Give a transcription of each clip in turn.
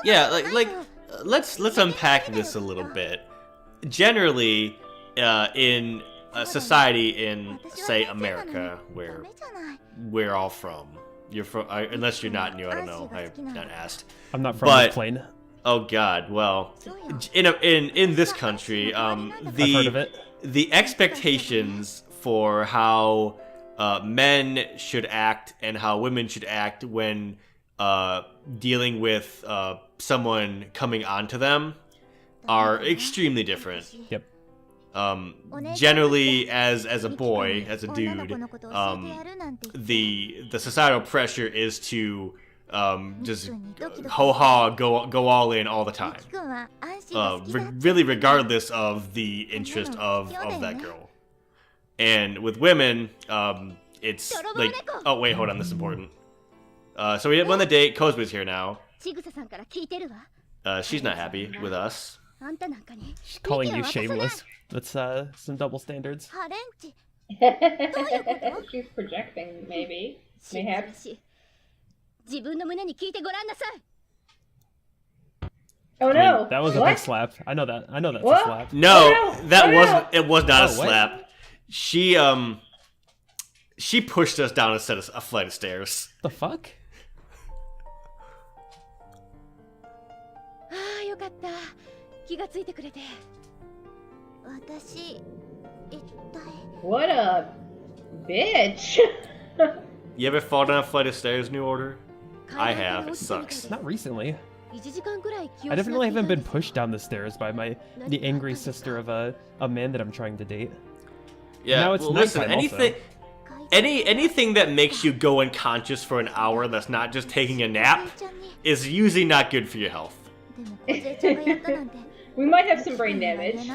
Yeah, let's unpack this a little bit. Generally, in a society in, say, America, where we're all from. You're from, unless you're not new. I don't know. I've not asked. I'm not from this plane. Oh God. Well, in this country, I've heard of it. The expectations for how men should act and how women should act when dealing with someone coming onto them are extremely different. Yep. Generally, as a boy, as a dude, the societal pressure is to just ho-ha, go all in all the time. Really regardless of the interest of that girl. And with women, it's like, oh wait, hold on, this is important. So we went on the date, Kozumi's here now. She's not happy with us. She's calling you shameless. That's some double standards. She's projecting, maybe. Mayhaps. Oh no! That was a big slap. I know that. I know that's a slap. No, that wasn't. It was not a slap. What? She pushed us down a flight of stairs. The fuck? What a bitch! You ever fall down a flight of stairs, New Order? I have. It sucks. Not recently. I definitely haven't been pushed down the stairs by the angry sister of a man that I'm trying to date. Yeah, now it's well, listen, anything that makes you go unconscious for an hour that's not just taking a nap is usually not good for your health. We might have some brain damage.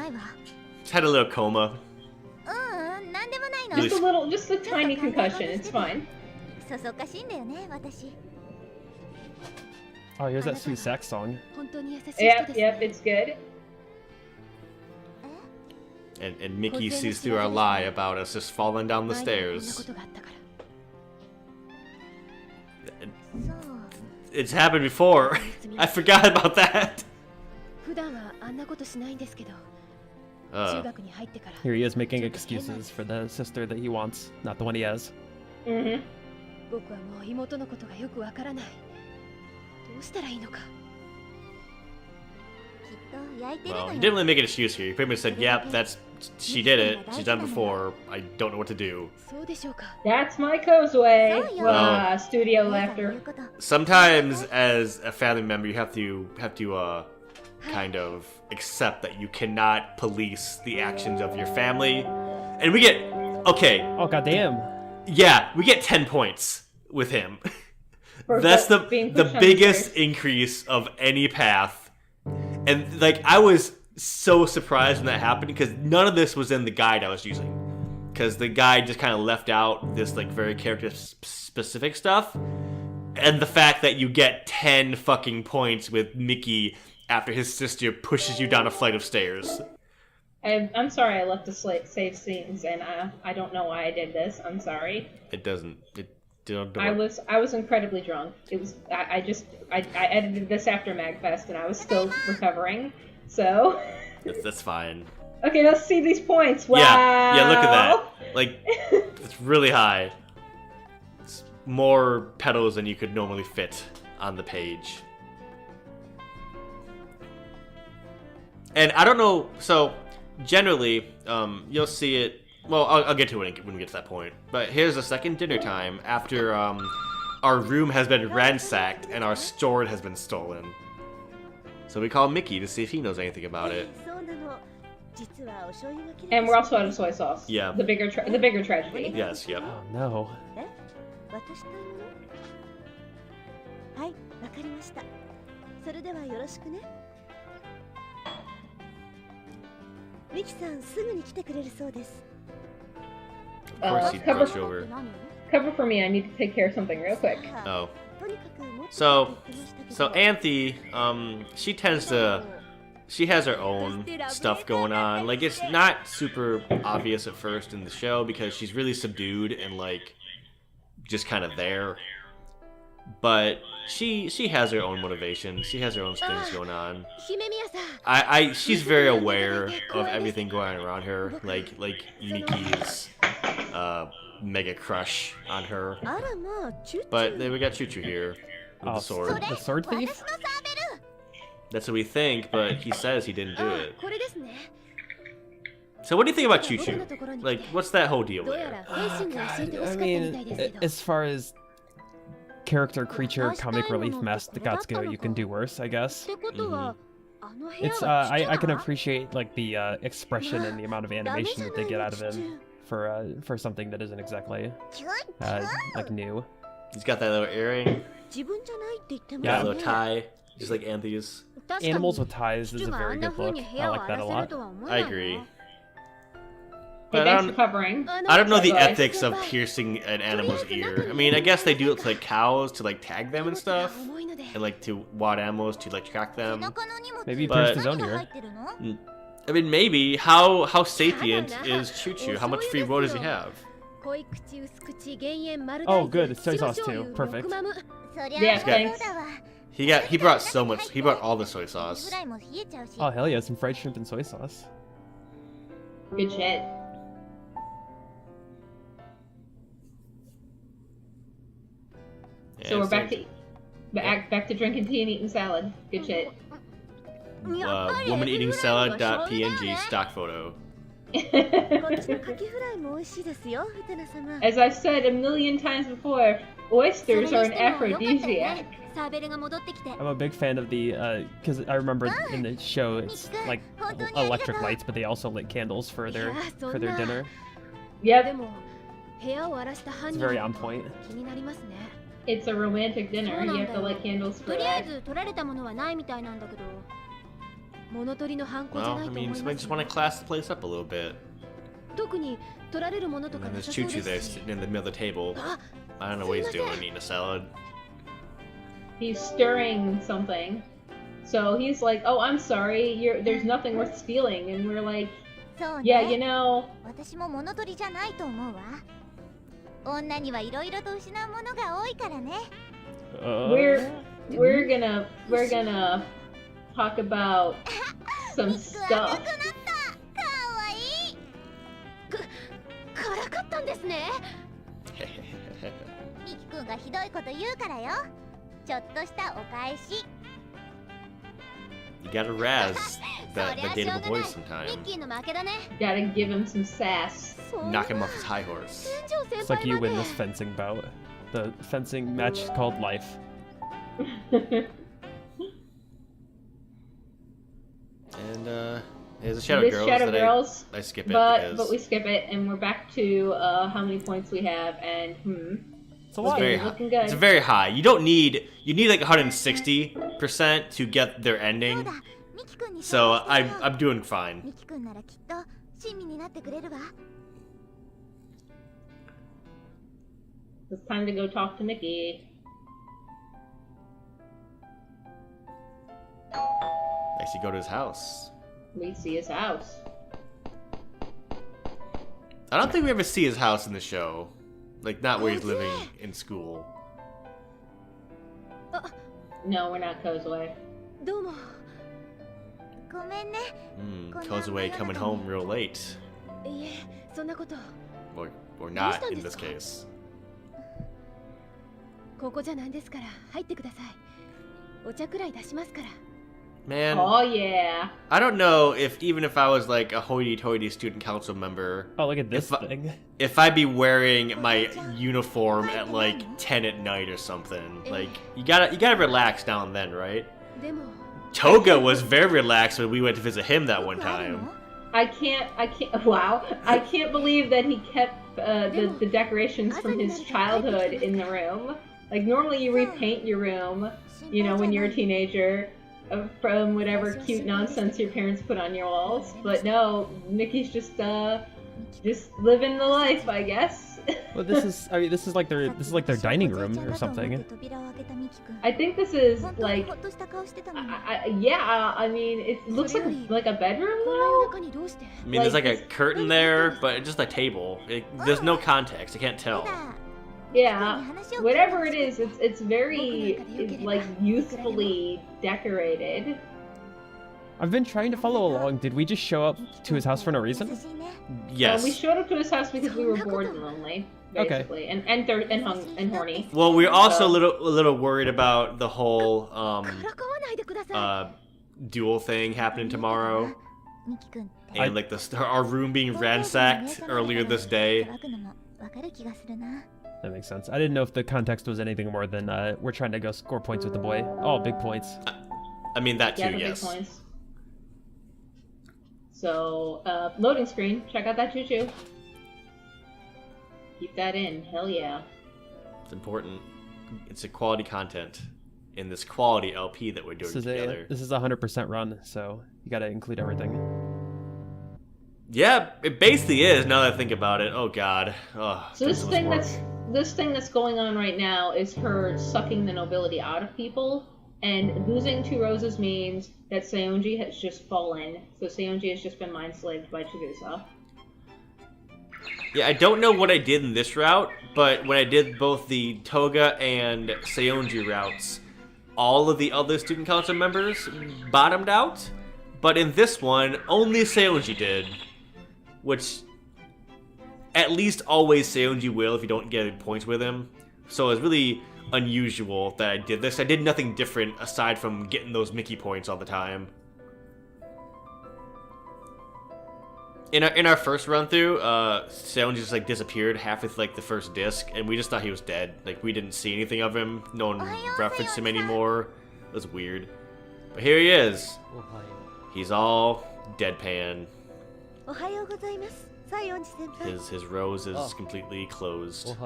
Just had a little coma. Just a tiny concussion, it's fine. Oh, here's that sweet sax song. Yep, it's good. And Mickey sees through our lie about us just falling down the stairs. It's happened before. I forgot about that. Here he is making excuses for the sister that he wants, not the one he has. Mm-hmm. Well, he didn't really make an excuse here. He pretty much said, yep, she did it. She's done before. I don't know what to do. That's my Kozue. Studio laughter. Sometimes, as a family member, you have to kind of accept that you cannot police the actions of your family. And we get... Okay. Oh, goddamn. Yeah, we get 10 points with him. That's the biggest increase of any path. And, like, I was so surprised when that happened because none of this was in the guide I was using. Because the guide just kind of left out this, like, very character-specific stuff. And the fact that you get 10 fucking points with Mickey after his sister pushes you down a flight of stairs. I'm sorry I left the save scenes, and I don't know why I did this. I'm sorry. I was incredibly drunk. It was I edited this after MagFest, and I was still recovering. So that's fine. Okay, let's see these points. Wow. Yeah, look at that. Like, it's really high. It's more petals than you could normally fit on the page. And I don't know, so generally, you'll see it. Well, I'll get to it when we get to that point. But here's the second dinner time after our room has been ransacked and our sword has been stolen. So we call Mickey to see if he knows anything about it. And we're also out of soy sauce. Yeah. The bigger tragedy. Yes, yep. Oh, no. Of course he'd rush over. Cover for me, I need to take care of something real quick. Oh. So Anthe, she has her own stuff going on. Like, it's not super obvious at first in the show because she's really subdued and, like, just kind of there. but she has her own motivations. She has her own things going on. She's very aware of everything going on around her, like Miki's mega crush on her. But then we got Choo Choo here with the sword. The sword thief? That's what we think, but he says he didn't do it. So what do you think about Choo Choo? Like, what's that whole deal there? Oh, God. I mean, as far as character, creature, comic relief mascots go, you can do worse, I guess. It's I can appreciate like the expression and the amount of animation that they get out of him for something that isn't exactly like new. He's got that little earring. Yeah, a little tie, just like Anthony's. Animals with ties is a very good look. I like that a lot. I agree. But I don't know the ethics of piercing an animal's ear. I mean, I guess they do it to like cows to like tag them and stuff, and like to wild animals to like track them. Maybe he pierced his own ear. I mean, maybe. How sapient is Choo Choo? How much free will does he have? Oh, good. It's soy sauce too. Perfect. Yeah, thanks. He brought so much. He brought all the soy sauce. Oh hell yeah! Some fried shrimp and soy sauce. Good shit. So we're back to drinking tea and eating salad. Good shit. Woman eating salad.png stock photo. As I've said a million times before, oysters are an aphrodisiac. I'm a big fan of the, because I remember in the show it's like electric lights, but they also lit candles for their dinner. Yep. It's very on point. It's a romantic dinner. You have to light candles for that. Well, I mean, somebody just want to class the place up a little bit. And then there's Choo Choo there sitting in the middle of the table. I don't know what he's doing, eating a salad. He's stirring something. So he's like, oh, I'm sorry, there's nothing worth stealing. And we're like, yeah, you know... We're gonna talk about some stuff. You gotta razz the dateable boy sometime. Gotta give him some sass. Knock him off his high horse. It's like you win this fencing bout. The fencing match called life. And there's a Shadow Girls. I skip it but we skip it, and we're back to how many points we have, and it's a lot. Looking good. It's very high. You need like 160% to get their ending. So I'm doing fine. It's time to go talk to Mickey. Actually, go to his house. We see his house. I don't think we ever see his house in the show. Like, not where he's living in school. No, we're not Kozue. Kozue coming home real late. Or not in this case. Man, oh yeah. I don't know even if I was like a hoity-toity student council member. Oh, look at this thing. If I'd be wearing my uniform at like 10 at night or something. Like you gotta relax now and then, right? Toga was very relaxed when we went to visit him that one time. I can't believe that he kept the decorations from his childhood in the room. Like normally you repaint your room, you know, when you're a teenager. From whatever cute nonsense your parents put on your walls, but no, Mickey's just living the life, I guess. Well, this is like their dining room or something. I think this is like, I mean, it looks like a bedroom though. I mean, there's like a curtain there, but it's just a table. There's no context. I can't tell. Yeah, whatever it is, it's very, like, youthfully decorated. I've been trying to follow along. Did we just show up to his house for no reason? Yes. We showed up to his house because we were bored and lonely, basically, okay. and horny. Well, we're also a little worried about the whole duel thing happening tomorrow, and like our room being ransacked earlier this day. That makes sense. I didn't know if the context was anything more than we're trying to go score points with the boy. Oh, big points. I mean that too. Yeah, yes. Big points. So, loading screen. Check out that choo-choo. Keep that in. Hell yeah. It's important. It's a quality content in this quality LP that we're doing together. This is a 100% run, so you gotta include everything. Yeah, it basically is. Now that I think about it. Oh god. Oh, so this thing that's going on right now is her sucking the nobility out of people, and losing 2 roses means that Seonji has just fallen. So Seonji has just been mind-slaved by Chigusa. Yeah, I don't know what I did in this route, but when I did both the Toga and Seonji routes, all of the other student council members bottomed out. But in this one, only Seonji did. Which, at least always Seonji will if you don't get any points with him. So it's really unusual that I did this. I did nothing different aside from getting those Mickey points all the time. In our first run through, Seonji just like disappeared halfway through like the first disc, and we just thought he was dead. Like we didn't see anything of him. No one referenced him anymore. It was weird. But here he is. He's all deadpan. His rose is completely closed.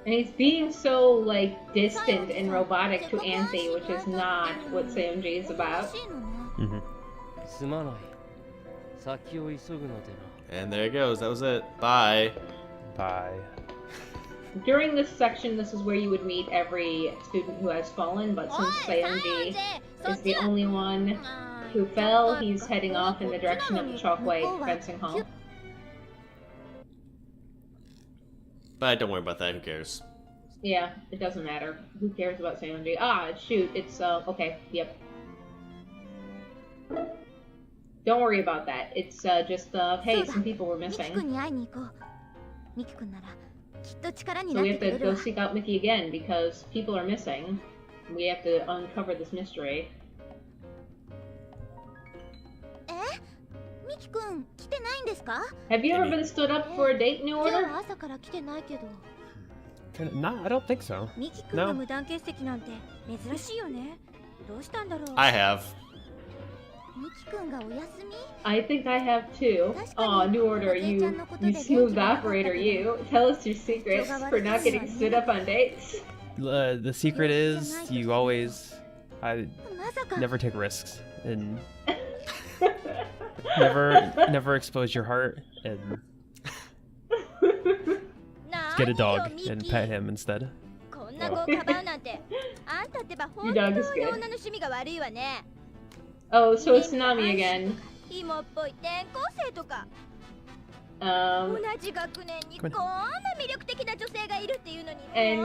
And he's being so, like, distant and robotic to Anthe, which is not what Seonji is about. Mm-hmm. And there it goes. That was it. Bye. Bye. During this section, this is where you would meet every student who has fallen, but since Seonji is the only one who fell, he's heading off in the direction of the Chalkway fencing hall. But don't worry about that, who cares? Yeah, it doesn't matter. Who cares about Seonji? Ah, shoot, it's, okay, yep. Don't worry about that. It's, just, hey, some people were missing. So we have to go seek out Mickey again, because people are missing. We have to uncover this mystery. Have you ever been stood up for a date, New Order? No, I don't think so. No. I have. I think I have too. Aw, New Order, you smooth operator, you. Tell us your secrets for not getting stood up on dates. The secret is I never take risks and never expose your heart and get a dog and pet him instead. Your dog is good. Oh, so it's Nami again. And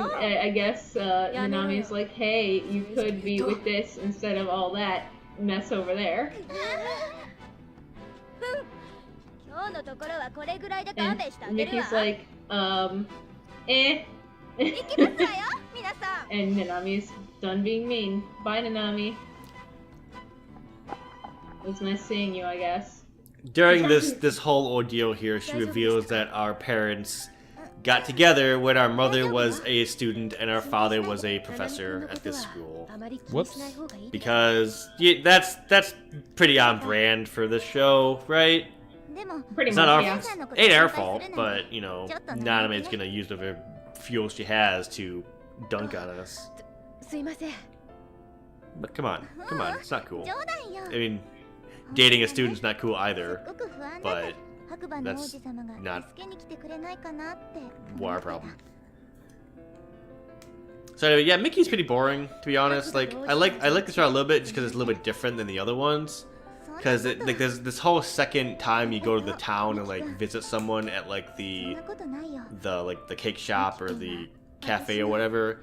I guess Nami's like, hey, you could be with this instead of all that mess over there. And Mickey's like, eh. And Nanami's done being mean. Bye, Nanami. It was nice seeing you, I guess. During this whole ordeal here, she reveals that our parents got together when our mother was a student and our father was a professor at this school. Whoops. Because that's pretty on brand for this show, right? Pretty it's much, not yeah. It ain't our fault, but, you know, Naname's gonna use the fuel she has to dunk on us. But come on, it's not cool. I mean, dating a student's not cool either, but that's not our problem. So anyway, yeah, Mickey's pretty boring, to be honest. Like, I like this route a little bit just because it's a little bit different than the other ones. Because like there's this whole second time you go to the town and like visit someone at like the cake shop or the cafe or whatever.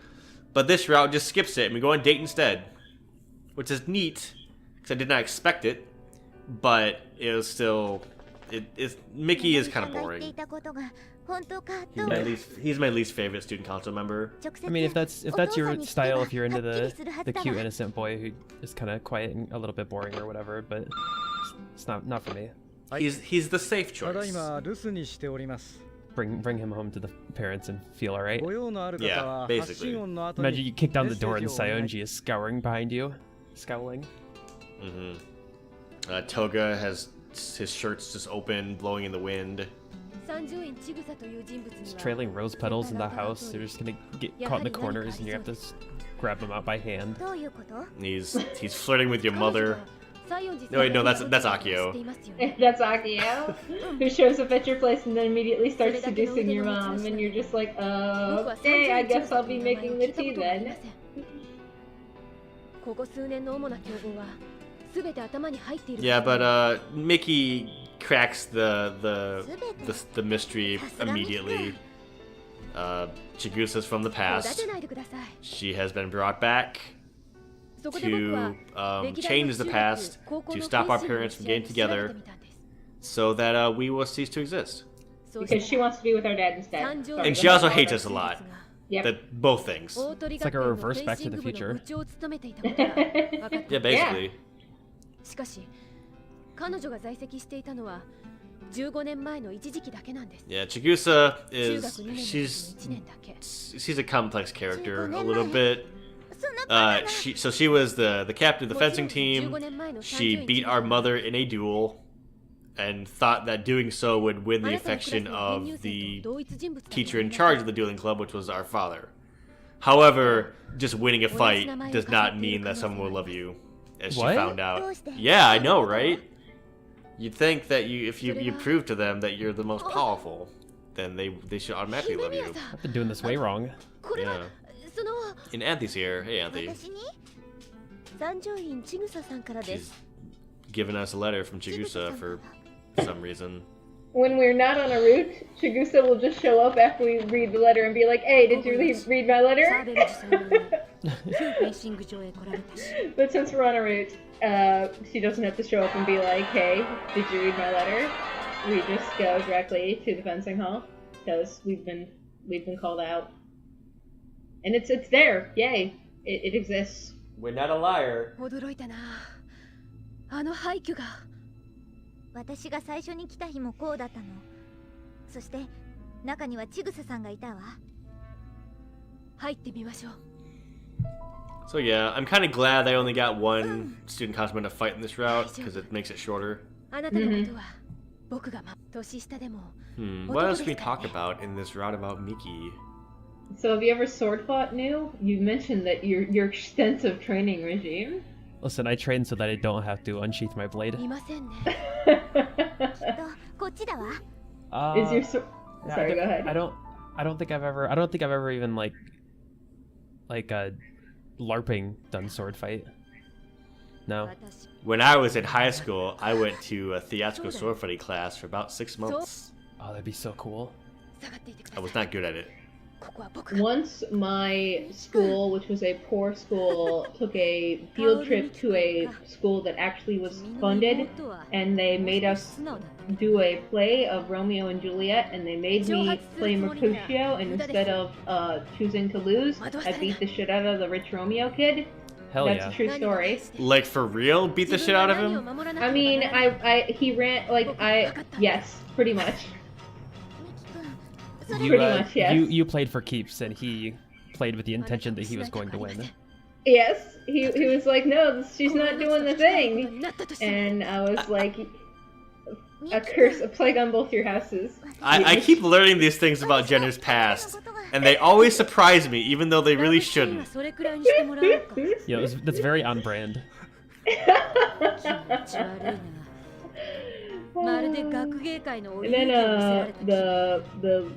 But this route just skips it and we go on date instead, which is neat because I did not expect it. But it was still, Mickey is kind of boring. He's my least favorite student council member. I mean, if that's your style, if you're into the cute innocent boy who is kind of quiet and a little bit boring or whatever, but it's not for me. He's the safe choice. Bring him home to the parents and feel alright. Yeah, basically. Imagine you kick down the door and Saionji is scouring behind you, scowling. Toga has his shirt's just open, blowing in the wind. Just trailing rose petals in the house. They're just gonna get caught in the corners, and you have to grab them out by hand. He's flirting with your mother. No wait, no, that's Akio. That's Akio, who shows up at your place and then immediately starts seducing your mom, and you're just like, okay, I guess I'll be making the tea then. Yeah, but Mickey cracks the mystery immediately. Chigusa's from the past. She has been brought back to change the past, to stop our parents from getting together, so that we will cease to exist. Because she wants to be with our dad instead. And she also hates us a lot. Yep. Both things. It's like a reverse Back to the Future. Yeah, basically. しかし、彼女が在籍していたのは15年前の一時期だけなんです。 Yeah, Chigusa is she's a complex character a little bit. She was the captain of the fencing team. She beat our mother in a duel and thought that doing so would win the affection of the teacher in charge of the dueling club, which was our father. However, just winning a fight does not mean that someone will love you. As she found out. Yeah, I know, right? You'd think that if you prove to them that you're the most powerful, then they should automatically love you. I've been doing this way wrong. Yeah. And Anthony's here. Hey, Anthony. She's giving us a letter from Chigusa for some reason. When we're not on a route, Chigusa will just show up after we read the letter and be like, hey, did you read my letter? But since we're on a route, she doesn't have to show up and be like, hey, did you read my letter? We just go directly to the fencing hall because we've been called out. And it's there. Yay. It exists. We're not a liar. 私が最初に来た日もこうだったの。そして中にはちぐささんがいたわ。入ってみましょう。 So yeah, I'm kind of glad I only got one student councilman to fight in this route because it makes it shorter. What else can we talk about in this route about Miki? So have you ever sword fought, New? You mentioned that your extensive training regime. Listen, I train so that I don't have to unsheath my blade. Is your sword? Sorry, go ahead. I don't think I've ever even like LARPing done sword fight. No. When I was in high school, I went to a theatrical sword fighting class for about 6 months. Oh, that'd be so cool. I was not good at it. Once my school, which was a poor school, took a field trip to a school that actually was funded, and they made us do a play of Romeo and Juliet, and they made me play Mercutio, and instead of choosing to lose, I beat the shit out of the rich Romeo kid. Hell That's yeah. a true story. Like, for real? Beat the shit out of him? I mean, he ran, yes, pretty much. Pretty much, yes. You played for keeps, and he played with the intention that he was going to win. Yes, he was like, no, she's not doing the thing. And I was like, a curse, a plague on both your houses. I keep learning these things about Jenner's past, and they always surprise me, even though they really shouldn't. Yeah, that's very on brand. And then the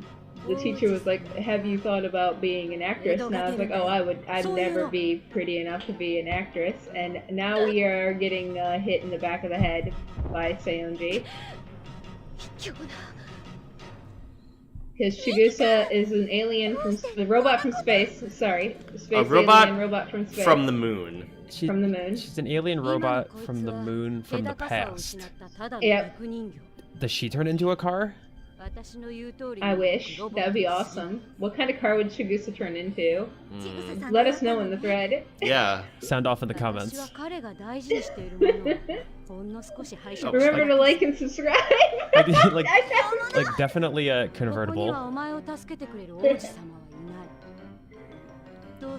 the teacher was like, "Have you thought about being an actress?" And I was like, "Oh, I'd never be pretty enough to be an actress." And now we are getting hit in the back of the head by Seonji. Because Chigusa is an alien the robot from space. Sorry, a robot, robot from space. From the moon. From the moon. She's an alien robot from the moon from the past. Yep. Does she turn into a car? I wish. That would be awesome. What kind of car would Chigusa turn into? Let us know in the thread. Yeah. Sound off in the comments. Remember to like and subscribe. like definitely a convertible.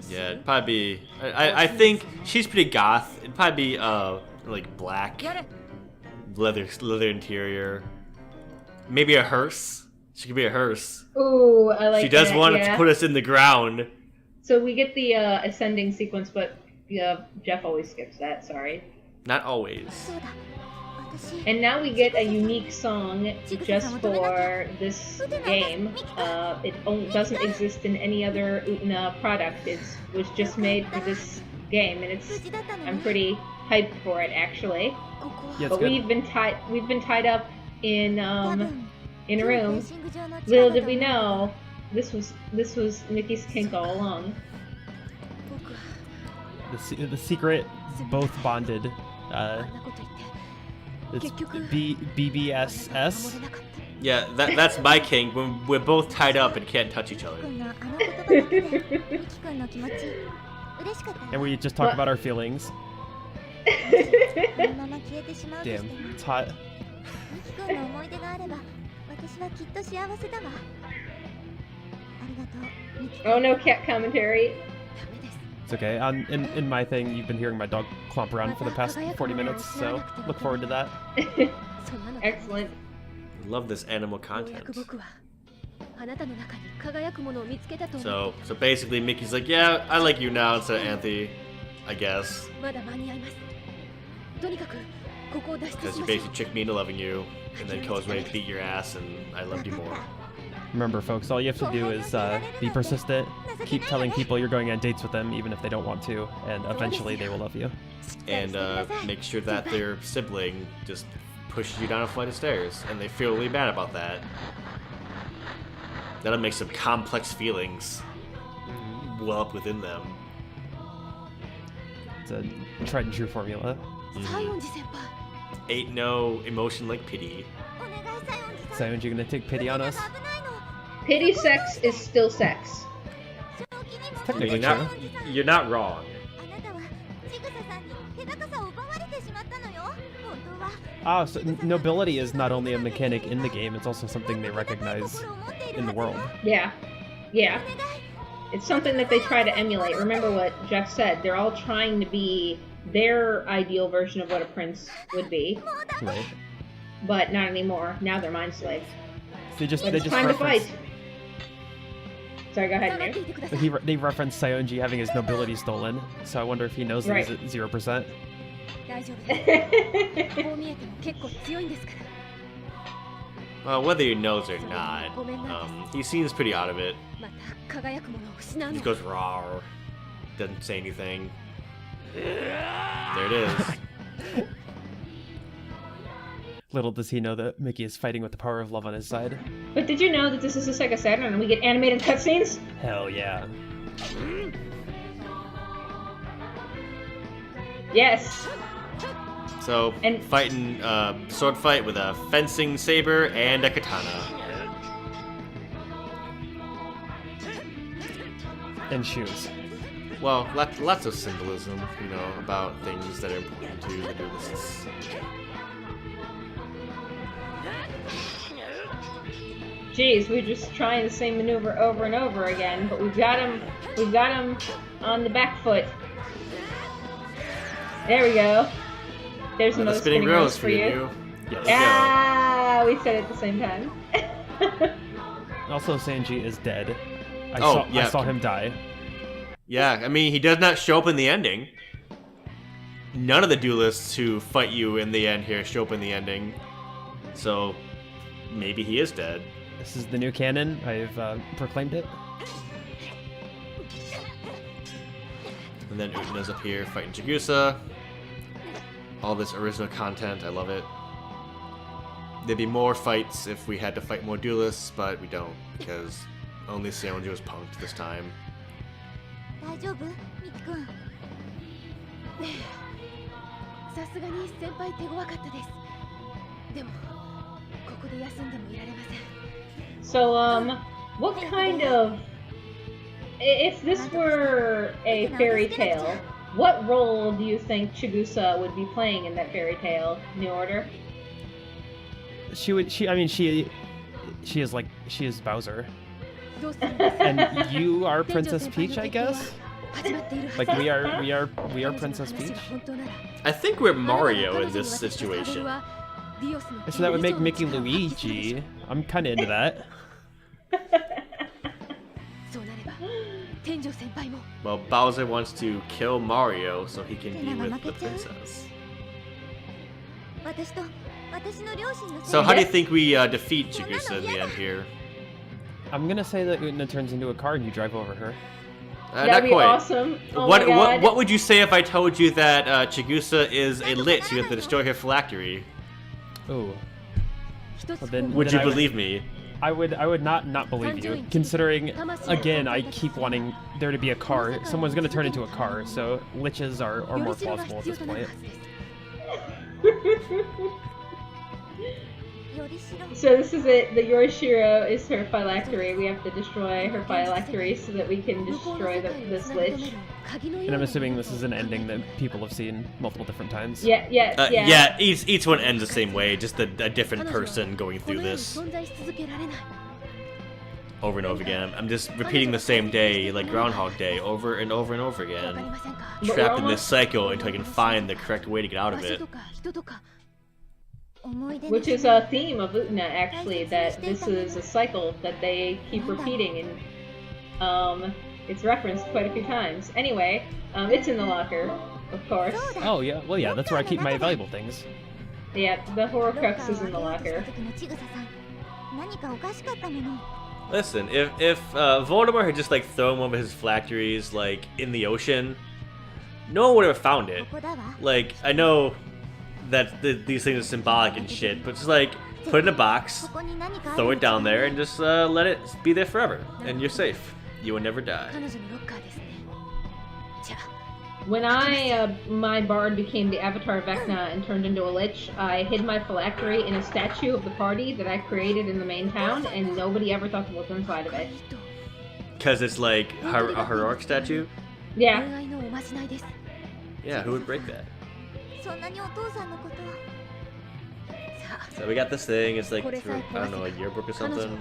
Yeah, it'd probably be. I think she's pretty goth. It'd probably be like black, leather interior. Maybe a hearse. She could be a hearse. Ooh, I like. She does that, want yeah. to put us in the ground. So we get the ascending sequence, but Jeff always skips that. Sorry. Not always. And now we get a unique song just for this game. It doesn't exist in any other Utena product. It was just made for this game, and I'm pretty hyped for it actually. Yeah, but good. we've been tied up in a room. Little did we know, this was Mickey's kink all along. The secret, both bonded. It's BBSS. Yeah, that's my kink. When we're both tied up and can't touch each other. And we just talk about our feelings. Damn, it's hot. Oh no, cat commentary. It's okay. In my thing, you've been hearing my dog clomp around for the past 40 minutes, so look forward to that. Excellent. Love this animal content. So basically Mickey's like, yeah, I like you now instead of Anthe, I guess. Because you basically tricked me into loving you, and then Ko's ready to beat your ass, and I loved you more. Remember, folks, all you have to do is be persistent, keep telling people you're going on dates with them, even if they don't want to, and eventually they will love you. And make sure that their sibling just pushes you down a flight of stairs, and they feel really bad about that. That'll make some complex feelings well up within them. It's a tried and true formula. Ain't no emotion like pity. Sayonji, you gonna take pity on us? Pity sex is still sex. It's technically true. You're not wrong. Oh, so nobility is not only a mechanic in the game, it's also something they recognize in the world. Yeah. Yeah. It's something that they try to emulate. Remember what Jeff said. They're all trying to be their ideal version of what a prince would be. Right. But not anymore. Now they're mind slaves. They just time to fight. Sorry, go ahead, Nick. They reference Sayonji having his nobility stolen, so I wonder if he knows that he's at 0%. Well, whether he knows or not, he seems pretty out of it. He goes raw, doesn't say anything. There it is. Little does he know that Mickey is fighting with the power of love on his side. But did you know that this is a Sega Saturn and we get animated cutscenes? Hell yeah. Yes. So, fighting sword fight with a fencing saber and a katana. And shoes. Well, lots of symbolism, you know, about things that are important to the duelists. Jeez, we're just trying the same maneuver over and over again, but we've got him on the back foot. There we go. There's another spinning rose for you. Yes. Ah, we said it at the same time. Also, Sanji is dead. I saw him die. Yeah, I mean, he does not show up in the ending. None of the duelists who fight you in the end here show up in the ending. So, maybe he is dead. This is the new canon. I've proclaimed it. And then Utena's up here fighting Chigusa. All this original content, I love it. There'd be more fights if we had to fight more duelists, but we don't, because only Seonju was punked this time. 大丈夫ミキ君さすがに先輩手強かったです。でもここで休んでもいられません。So, what kind of... If this were a fairy tale, what role do you think Chigusa would be playing in that fairy tale? New Order? She is Bowser. And you are Princess Peach, I guess? Like we are Princess Peach? I think we're Mario in this situation. So that would make Mickey Luigi. I'm kinda into that. Well, Bowser wants to kill Mario so he can be with the princess. So how do you think we defeat Chigusa in the end here? I'm gonna say that Utena turns into a car and you drive over her. That'd be awesome. Oh what would you say if I told you that Chigusa is a lich? You have to destroy her phylactery. Oh. Well, would you believe me? I would not believe you, considering, again, I keep wanting there to be a car. Someone's gonna turn into a car, so liches are more plausible at this point. So this is it. The Yorishiro is her phylactery. We have to destroy her phylactery so that we can destroy this lich. And I'm assuming this is an ending that people have seen multiple different times. Yeah. Each one ends the same way, just a different person going through this over and over again. I'm just repeating the same day, like Groundhog Day, over and over and over again, trapped in this cycle until I can find the correct way to get out of it. Which is a theme of Utena, actually, that this is a cycle that they keep repeating, and it's referenced quite a few times. Anyway, it's in the locker, of course. Oh yeah, well yeah, that's where I keep my valuable things. Yeah, the Horcrux is in the locker. Listen, if Voldemort had just like thrown one of his phylacteries like in the ocean, no one would have found it. Like, I know that these things are symbolic and shit, but just like put it in a box, throw it down there, and just let it be there forever, and you're safe. You will never die. When my bard became the Avatar of Vecna and turned into a lich, I hid my phylactery in a statue of the party that I created in the main town, and nobody ever thought to look inside of it. Because it's like a heroic statue? Yeah. Yeah, who would break that? So we got this thing, it's like through, I don't know, a yearbook or something.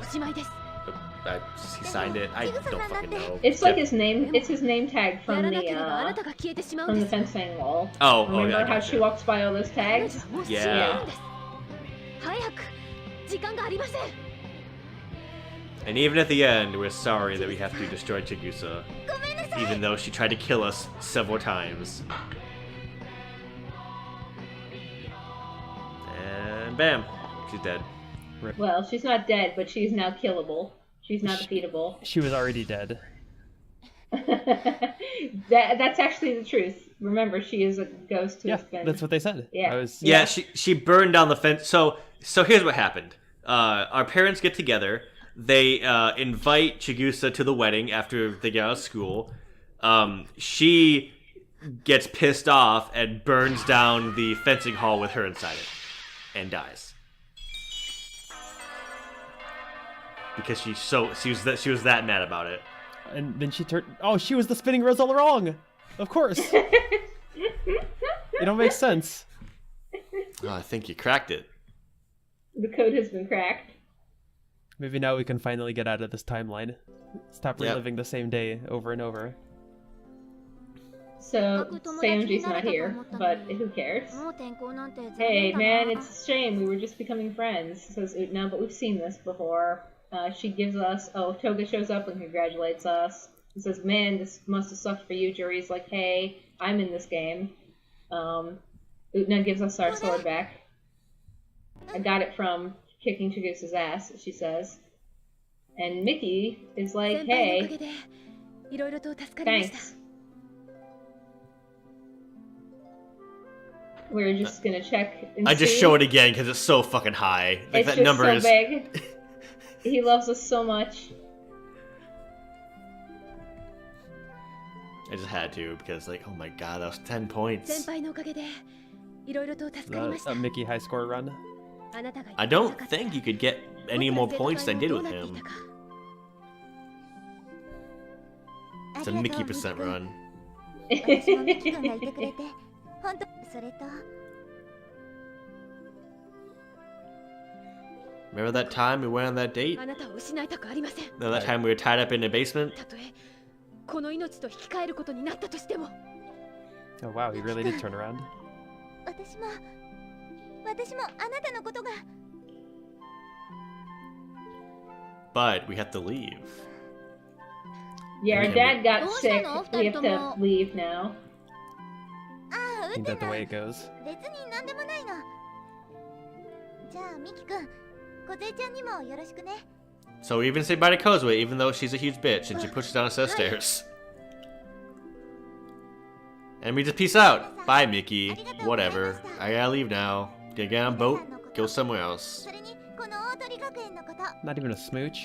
He signed it. I don't fucking know. It's like his name. It's his name tag from the fencing wall. Remember yeah, how she walks by all those tags? Yeah. And even at the end, we're sorry that we have to destroy Chigusa, even though she tried to kill us several times. And bam, she's dead. Well, she's not dead, but she's now killable. She's not defeatable. She was already dead. That's actually the truth. Remember, she is a ghost who's been... that's what they said. Yeah. She burned down the fence. So here's what happened. Our parents get together. They invite Chigusa to the wedding after they get out of school. She gets pissed off and burns down the fencing hall with her inside it, and dies. Because she was that mad about it. And then she turned. Oh, she was the spinning rose all along. Of course. It don't make sense. Oh, I think you cracked it. The code has been cracked. Maybe now we can finally get out of this timeline. Stop reliving the same day over and over. So, Seonji's not here, but who cares? Hey, man, it's a shame. We were just becoming friends, says Utena, but we've seen this before. She gives us... Oh, Toga shows up and congratulates us. He says, man, this must have sucked for you. Juri's like, hey, I'm in this game. Utena gives us our sword back. I got it from kicking Chigusa's ass, she says. And Mickey is like, hey, thanks. We're just gonna check and I just see. show it again because it's so fucking high. Like, It's that just number so is big. He loves us so much. I just had to because, like, oh my god, that was 10 points. A Mickey high score run. I don't think you could get any more points than I did with him. It's a Mickey % run. Remember that time we went on that date? No, that time we were tied up in the basement? Oh wow, he really did turn around. But we have to leave. Yeah, our dad got sick. We have to leave now. Ain't that the way it goes? So we even say bye to Kozue, even though she's a huge bitch and she pushes down us stairs. And we just peace out. Bye, Mickey. Whatever. I gotta leave now. Gonna get on a boat, go somewhere else. Not even a smooch?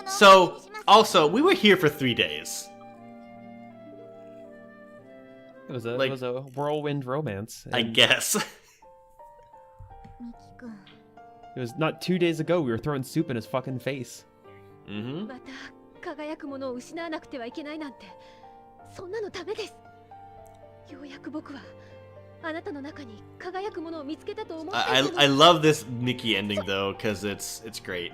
So, also, we were here for 3 days. It was a whirlwind romance. I guess. It was not 2 days ago we were throwing soup in his fucking face. Mm-hmm. I love this Mickey ending though, because it's great.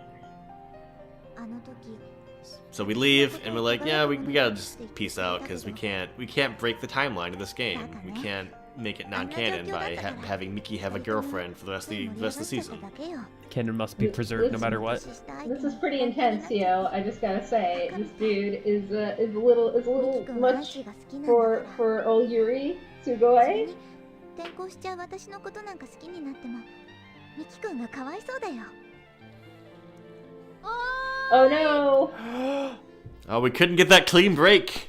So we leave and we're like, yeah, we gotta just peace out because we can't break the timeline of this game. We can't make it non-canon by having Mickey have a girlfriend for the rest of the season. Canon must be preserved no matter what. This is pretty intense, yo. I just gotta say, this dude is a little much for old Yuri Sugoi. Oh no! Oh, we couldn't get that clean break.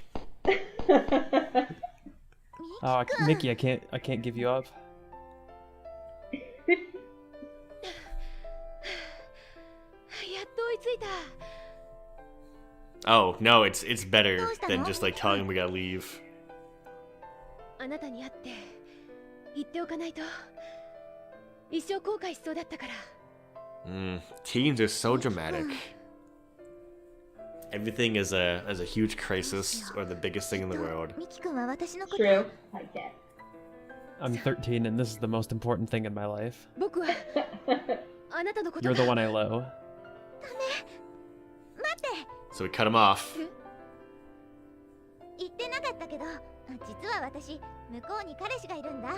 Oh, Mickey, I can't give you up. Oh no, it's better than just like telling him we gotta leave. Teens are so dramatic. Everything is a huge crisis or the biggest thing in the world. True. I get. I'm 13 and this is the most important thing in my life. You're the one I love. So we cut him off.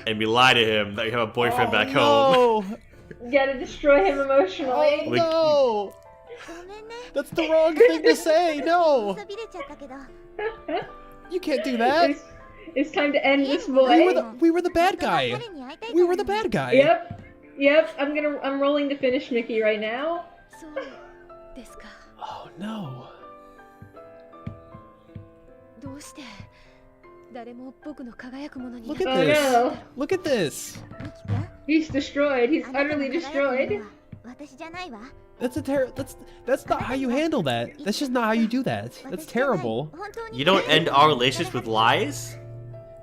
And we lie to him that you have a boyfriend back home. You gotta destroy him emotionally. Oh, no! That's the wrong thing to say, no! You can't do that! It's time to end this boy. We were the bad guy! We were the bad guy! Yep, I'm rolling to finish Mickey right now. Oh no. Look at this! No. Look at this! He's destroyed. He's utterly destroyed. That's not how you handle that. That's just not how you do that. That's terrible. You don't end our relationships with lies?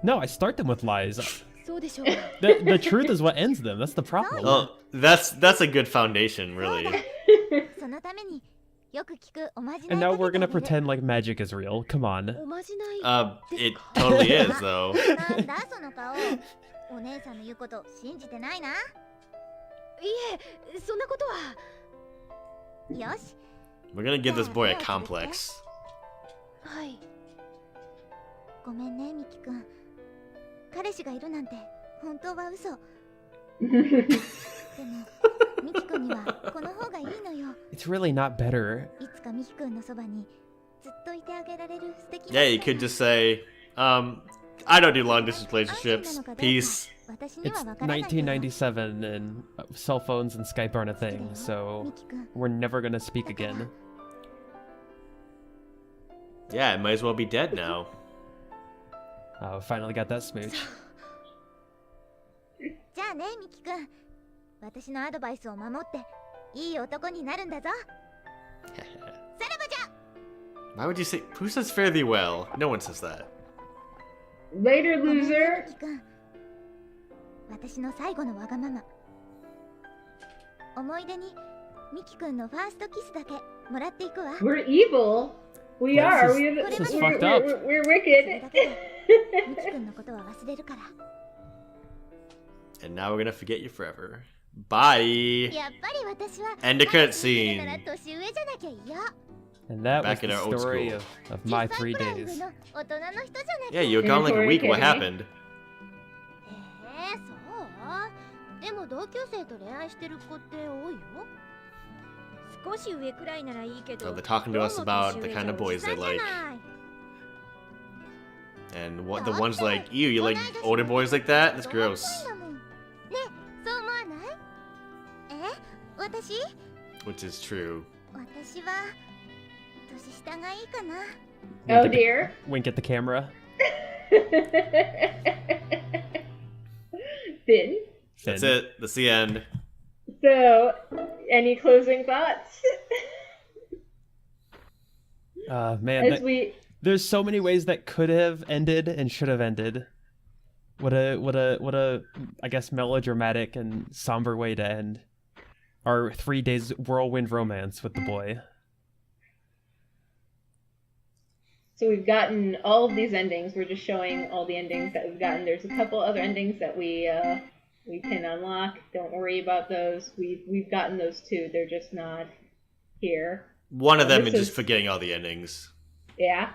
No, I start them with lies. The truth is what ends them. That's the problem. Oh, that's a good foundation, really. And now we're gonna pretend like magic is real. Come on. It totally is, though. We're gonna give this boy a complex. It's really not better. Yeah, you could just say, I don't do long distance relationships. Peace. It's 1997 and cell phones and Skype aren't a thing, so we're never gonna speak again. Yeah, it might as well be dead now. Oh, finally got that smooch. じゃあね、ミキ君。私のアドバイスを守っていい男になるんだぞ。さらばじゃ。 Why would you say? Who says fare thee well? No one says that. Later, loser. ミキ君。私の最後のわがまま。思い出にミキ君のファーストキスだけもらっていくわ。We're evil. We Yeah, are. this is fucked up. We're wicked. ミキ君のことは忘れるから。 And now we're gonna forget you forever. Bye. やっぱり私は End the cutscene. なら年上じゃなきゃ嫌。 And that was Back in the our old story school. of my 3 days. 大人の人じゃなき Yeah, ゃ。 you were gone like a week. What happened? そうでも同級生と恋愛してる子って多いよ少し上くらいならいいけど So they're talking to us about the kind of boys they like. And what the ones like, ew, you like older boys like that? That's gross. ね、そう思わない？私？ Which is true. 私は年下がいいかな。 Oh dear. Wink at the camera. Finn. That's it. That's the end. So, any closing thoughts? Man, there's so many ways that could have ended and should have ended. What a I guess melodramatic and somber way to end our 3 days whirlwind romance with the boy. So we've gotten all of these endings. We're just showing all the endings that we've gotten. There's a couple other endings that we can unlock. Don't worry about those. We've gotten those too. They're just not here. One of them is just forgetting all the endings. Yeah.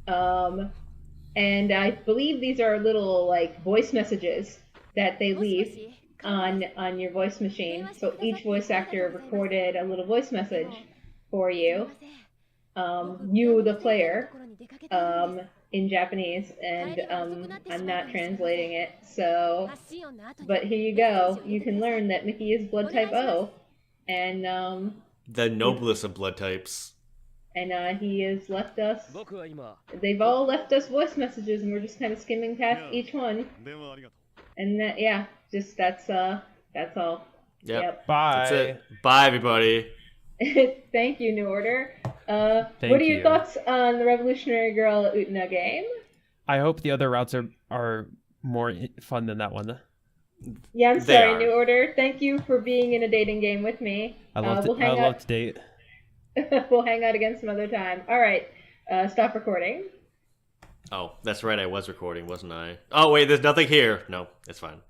And I believe these are little like voice messages that they leave on your voice machine. So each voice actor recorded a little voice message for you. You, the player, in Japanese, and I'm not translating it, so, but here you go. You can learn that Mickey is blood type O, and, the noblest of blood types. And, he has left us, they've all left us voice messages, and we're just kind of skimming past each one, and that, yeah, just, that's all. Yep. Bye. That's it. Bye, everybody. Thank you, New Order. What Thank are your you. thoughts on the Revolutionary Girl Utena game? I hope the other routes are more fun than that one. Yeah, I'm They sorry, are. New Order. Thank you for being in a dating game with me. I love to date. We'll hang out again some other time. All right, stop recording. Oh, that's right. I was recording, wasn't I? Oh, wait, there's nothing here. No, it's fine.